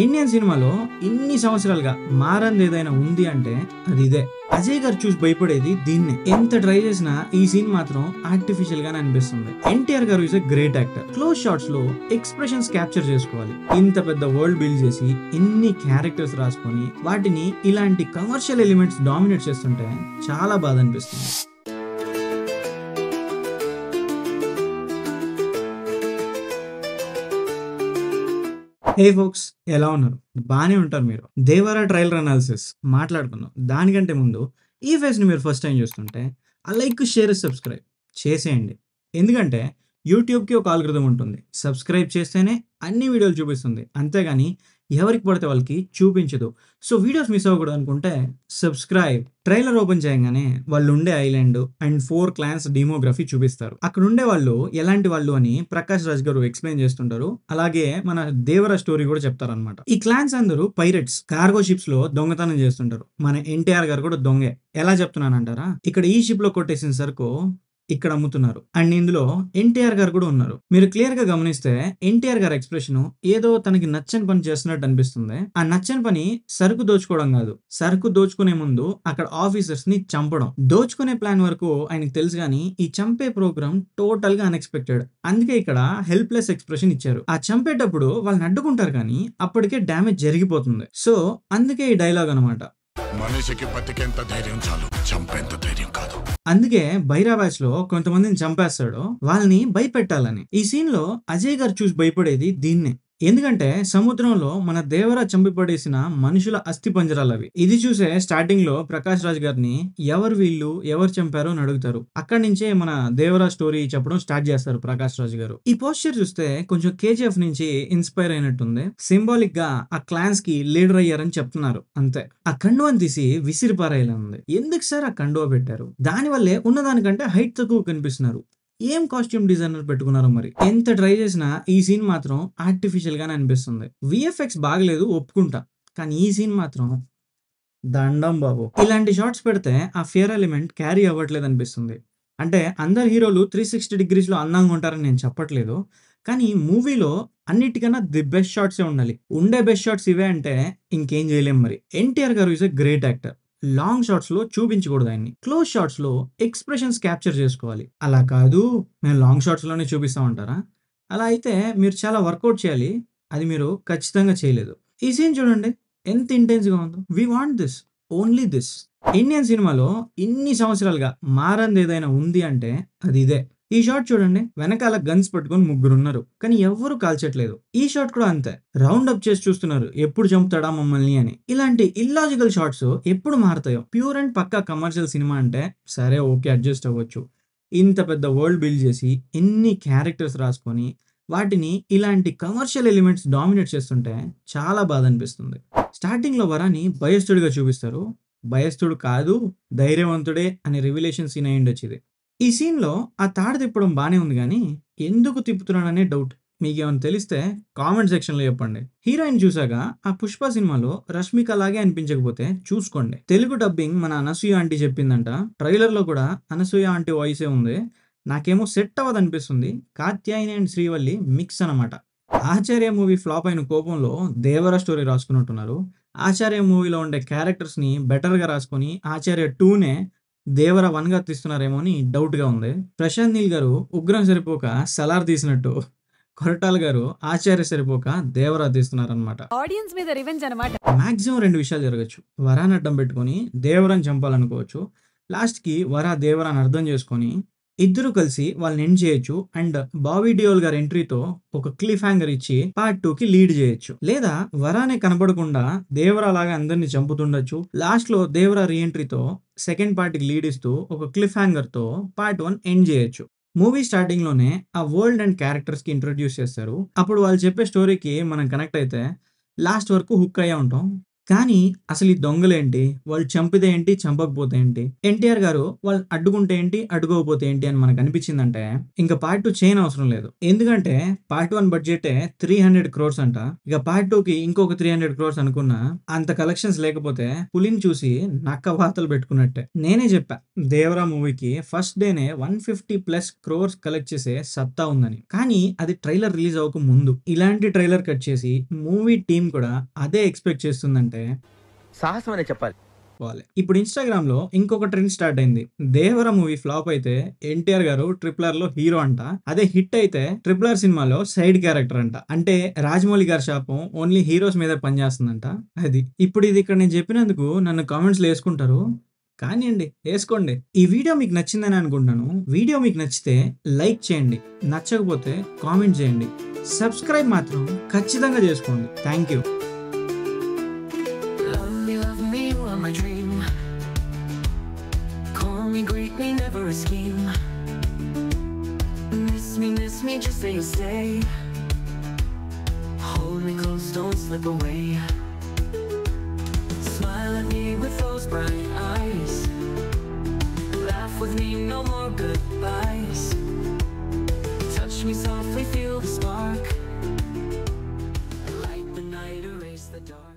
Indian సినిమాలో ఇన్ని సంవత్సరాలుగా మారంది ఏదైనా ఉంది అంటే అది ఇదే. అజయ్ గారు చూసి భయపడేది దీన్నే. ఎంత ట్రై చేసినా ఈ సీన్ మాత్రం ఆర్టిఫిషియల్ గానే అనిపిస్తుంది. ఎన్టీఆర్ గారు is a great actor. Close shots లో ఎక్స్ప్రెషన్స్ క్యాప్చర్ చేసుకోవాలి. ఇంత పెద్ద వరల్డ్ బిల్డ్ చేసి ఇన్ని క్యారెక్టర్స్ రాసుకొని వాటిని ఇలాంటి కమర్షియల్ ఎలిమెంట్స్ డామినేట్ చేస్తుంటే చాలా బాధ అనిపిస్తుంది. హే ఫోక్స్, ఎలా ఉన్నారు? బానే ఉంటారు మీరు. దేవరా ట్రైలర్ అనాలిసిస్ మాట్లాడుకుందాం. దానికంటే ముందు ఈ ఫేస్ ని మీరు ఫస్ట్ టైం చూస్తుంటే ఆ లైక్, షేర్, సబ్స్క్రైబ్ చేసేయండి. ఎందుకంటే యూట్యూబ్కి ఒక ఆల్గరిథం ఉంటుంది. సబ్స్క్రైబ్ చేస్తేనే అన్ని వీడియోలు చూపిస్తుంది, అంతేగాని ఎవరికి పడితే వాళ్ళకి చూపించదు. సో వీడియోస్ మిస్ అవ్వకూడదు అనుకుంటే సబ్స్క్రైబ్. ట్రైలర్ ఓపెన్ చేయగానే వాళ్ళు ఉండే ఐలాండ్ అండ్ 4 క్లాన్స్ డెమోగ్రఫీ చూపిస్తారు. అక్కడ ఉండే వాళ్ళు ఎలాంటి వాళ్ళు అని ప్రకాష్ రాజ్ గారు ఎక్స్ప్లెయిన్ చేస్తుంటారు. అలాగే మన దేవర స్టోరీ కూడా చెప్తారనమాట. ఈ క్లాన్స్ అందరూ పైరట్స్, కార్గో షిప్స్ లో దొంగతనం చేస్తుంటారు. మన ఎన్టీఆర్ గారు కూడా దొంగే. ఎలా చెప్తున్నానంటారా? ఇక్కడ ఈ షిప్ లో కొట్టేసిన సరుకు ఇక్కడ అమ్ముతున్నారు. అండ్ ఇందులో ఎన్టీఆర్ గారు కూడా ఉన్నారు. మీరు క్లియర్ గా గమనిస్తే ఎన్టీఆర్ గారి ఎక్స్ప్రెషన్ ఏదో తనకి నచ్చని పని చేస్తున్నట్టు అనిపిస్తుంది. ఆ నచ్చని పని సరుకు దోచుకోవడం కాదు. సరుకు దోచుకునే ముందు అక్కడ ఆఫీసర్స్ ని చంపడం. దోచుకునే ప్లాన్ వరకు ఆయనకు తెలుసు, కానీ ఈ చంపే ప్రోగ్రామ్ టోటల్ గా అన్ఎక్స్పెక్టెడ్. అందుకే ఇక్కడ హెల్ప్లెస్ ఎక్స్ప్రెషన్ ఇచ్చారు. ఆ చంపేటప్పుడు వాళ్ళని అడ్డుకుంటారు, కానీ అప్పటికే డ్యామేజ్ జరిగిపోతుంది. సో అందుకే ఈ డైలాగ్ అనమాట. మనిషికి బతికేంత ధైర్యం చాలు, చంపేంత ధైర్యం కాదు. అందుకే బైరా బ్యాచ్ లో కొంతమందిని చంపేస్తాడు, వాళ్ళని భయపెట్టాలని. ఈ సీన్ లో అజయ్ గారు చూసి భయపడేది దీన్నే. ఎందుకంటే సముద్రంలో మన దేవర చంపిపడేసిన మనుషుల అస్థి పంజరాలు అవి. ఇది చూసే స్టార్టింగ్ లో ప్రకాష్ రాజ్ గారిని ఎవరు వీళ్ళు, ఎవరు చంపారో అని అడుగుతారు. అక్కడి నుంచే మన దేవర స్టోరీ చెప్పడం స్టార్ట్ చేస్తారు ప్రకాష్ రాజ్ గారు. ఈ పోస్టర్ చూస్తే కొంచెం కేజీఎఫ్ నుంచి ఇన్స్పైర్ అయినట్టుంది. సింబాలిక్ గా ఆ క్లాన్స్ కి లీడర్ అయ్యారని చెప్తున్నారు అంతే. ఆ కండువాని తీసి విసిరి పారేలా ఉంది. ఎందుకు సార్ ఆ కండువా పెట్టారు? దానివల్లే ఉన్నదానికంటే హైట్ తక్కువ కనిపిస్తున్నారు. ఏం కాస్ట్యూమ్ డిజైనర్ పెట్టుకున్నారో మరి. ఎంత ట్రై చేసినా ఈ సీన్ మాత్రం ఆర్టిఫిషియల్ గానే అనిపిస్తుంది. విఎఫ్ఎక్స్ బాగలేదు ఒప్పుకుంటా, కానీ ఈ సీన్ మాత్రం దండం బాబు. ఇలాంటి షార్ట్స్ పెడితే ఆ ఫియర్ ఎలిమెంట్ క్యారీ అవ్వట్లేదు అనిపిస్తుంది. అంటే అందరు హీరోలు 360 డిగ్రీస్ లో అందంగా ఉంటారని నేను చెప్పట్లేదు, కానీ మూవీలో అన్నిటికన్నా ది బెస్ట్ షార్ట్సే ఉండాలి. ఉండే బెస్ట్ షార్ట్స్ ఇవే అంటే ఇంకేం చేయలేం మరి. ఎన్టీఆర్ గారు is a great actor. Long shots లో చూపించకూడదు ఆయన్ని. క్లోజ్ షాట్స్ లో ఎక్స్ప్రెషన్స్ క్యాప్చర్ చేసుకోవాలి. అలా కాదు మేము లాంగ్ షాట్స్ లోనే చూపిస్తామంటారా? అలా అయితే మీరు చాలా వర్కౌట్ చేయాలి. అది మీరు ఖచ్చితంగా చేయలేదు. ఈ సీన్ చూడండి ఎంత ఇంటెన్స్ గా ఉందో. We want this, only this. Indian సినిమాలో ఇన్ని సంవత్సరాలుగా మారంది ఏదైనా ఉంది అంటే అది ఇదే. ఈ షాట్ చూడండి, వెనకాల గన్స్ పట్టుకొని ముగ్గురు ఉన్నారు, కానీ ఎవ్వరూ కాల్చట్లేదు. ఈ షాట్ కూడా అంతే, రౌండ్ అప్ చేసి చూస్తున్నారు ఎప్పుడు చంపుతాడా మమ్మల్ని అని. ఇలాంటి ఇల్లాజికల్ షాట్స్ ఎప్పుడు మారుతాయో. ప్యూర్ అండ్ పక్కా కమర్షియల్ సినిమా అంటే సరే ఓకే అడ్జస్ట్ అవ్వచ్చు. ఇంత పెద్ద వరల్డ్ బిల్డ్ చేసి ఇన్ని క్యారెక్టర్స్ రాసుకొని వాటిని ఇలాంటి కమర్షియల్ ఎలిమెంట్స్ డామినేట్ చేస్తుంటే చాలా బాధ అనిపిస్తుంది. స్టార్టింగ్ లో వరాని భయస్థుడిగా చూపిస్తారు. భయస్థుడు కాదు, ధైర్యవంతుడే అనే రివిలేషన్ సీన్ అయి ఉండొచ్చు ఇది. ఈ సీన్ లో ఆ తాడు తిప్పడం బానే ఉంది, కానీ ఎందుకు తిప్పుతున్నాడనే డౌట్. మీకేమైనా తెలిస్తే కామెంట్ సెక్షన్ లో చెప్పండి. హీరోయిన్ చూసాక ఆ పుష్ప సినిమాలో రష్మిక లాగే అనిపించకపోతే చూసుకోండి. తెలుగు డబ్బింగ్ మన అనసూయ ఆంటీ చెప్పిందంట. ట్రైలర్ లో కూడా అనసూయ ఆంటీ వాయిసే ఉంది. నాకేమో సెట్ అవ్వదు అనిపిస్తుంది. కాత్యాయని అండ్ శ్రీవల్లి మిక్స్ అనమాట. ఆచార్య మూవీ ఫ్లాప్ అయిన కోపంలో దేవర స్టోరీ రాసుకున్నట్టున్నారు. ఆచార్య మూవీలో ఉండే క్యారెక్టర్స్ ని బెటర్ గా రాసుకొని ఆచార్య 2నే దేవర 1గా తీస్తున్నారేమో అని డౌట్ గా ఉంది. ప్రశాంత్ నీల్ గారు ఉగ్రం సరిపోక సలార్ తీసినట్టు కొరటాల గారు ఆచార్య సరిపోక దేవరా తీస్తున్నారనమాట. ఆడియన్స్ మీద రివెంజ్ అన్నమాట. మాక్సిమం 2 విషయాలు జరగచ్చు. వరాన్ని అడ్డం పెట్టుకొని దేవరాని చంపాలనుకోవచ్చు. లాస్ట్ కి వరా దేవరాని అర్థం చేసుకొని ఇద్దరు కలిసి వాళ్ళని ఎండ్ చేయొచ్చు. అండ్ బాబీ డియోల్ గారి ఎంట్రీతో ఒక క్లిఫ్ హ్యాంగర్ ఇచ్చి పార్ట్ 2కి లీడ్ చేయొచ్చు. లేదా వరానే కనపడకుండా దేవరా లాగా అందరిని చంపుతుండొచ్చు. లాస్ట్ లో దేవరా రీఎంట్రీతో సెకండ్ పార్ట్ కి లీడ్ ఇస్తూ ఒక క్లిఫ్ హ్యాంగర్ తో పార్ట్ 1 ఎండ్ చేయొచ్చు. మూవీ స్టార్టింగ్ లోనే ఆ వరల్డ్ అండ్ క్యారెక్టర్స్ కి ఇంట్రొడ్యూస్ చేస్తారు. అప్పుడు వాళ్ళు చెప్పే స్టోరీకి మనం కనెక్ట్ అయితే లాస్ట్ వరకు హుక్ అయ్యే ఉంటాం. కానీ అసలు ఈ దొంగలేంటి? వాళ్ళు చంపితే ఏంటి? చంపకపోతే ఏంటి? ఎన్టీఆర్ గారు వాళ్ళు అడ్డుకుంటే ఏంటి? అడ్డుకోకపోతే ఏంటి? అని మనకనిపించిందంటే ఇంక పార్ట్ 2 చేయనవసరం లేదు. ఎందుకంటే పార్ట్ 1 బడ్జెటే 300 క్రోర్స్ అంట. ఇక పార్ట్ 2కి ఇంకొక 300 క్రోర్స్ అనుకున్నా అంత కలెక్షన్స్ లేకపోతే పులిని చూసి నక్క వాతలు పెట్టుకున్నట్టే. నేనే చెప్పా దేవరా మూవీకి ఫస్ట్ డేనే 150+ క్రోర్స్ కలెక్ట్ చేసే సత్తా ఉందని. కానీ అది ట్రైలర్ రిలీజ్ అవ్వక ముందు. ఇలాంటి ట్రైలర్ కట్ చేసి మూవీ టీమ్ కూడా అదే ఎక్స్‌పెక్ట్ చేస్తుందంటే సాహసం అనే చెప్పాలి. ఇప్పుడు ఇన్‌స్టాగ్రామ్‌లో ఇంకొక ట్రెండ్ స్టార్ట్ అయింది. 'దేవర' మూవీ ఫ్లాప్ అయితే ఎన్టీఆర్ గారు 'ట్రిపుల్ ఆర్'లో హీరో అంట. అదే హిట్ అయితే 'ట్రిపుల్ ఆర్' సినిమాలో సైడ్ క్యారెక్టర్ అంట. అంటే రాజమౌళి గారి శాపం ఓన్లీ హీరోస్ మీదే పనిచేస్తుందంట. అది. ఇప్పుడు ఇది ఇక్కడ నేను చెప్పినందుకు నన్ను కామెంట్స్‌లో యేసుకుంటారు. కానియండి, యేసుకోండి. ఈ వీడియో మీకు నచ్చిందని అనుకుంటున్నాను. వీడియో మీకు నచ్చితే లైక్ చేయండి. నచ్చకపోతే కామెంట్ చేయండి. సబ్స్క్రైబ్ మాత్రం ఖచ్చితంగా చేసుకోండి. Thank you. Love me, you are my dream. Call me, greet me, never a scheme. Miss me, just say you stay. Hold me close, don't slip away. Smile at me with those bright eyes. Laugh with me, no more goodbyes. Touch me softly, feel the spark. Light the night, erase the dark.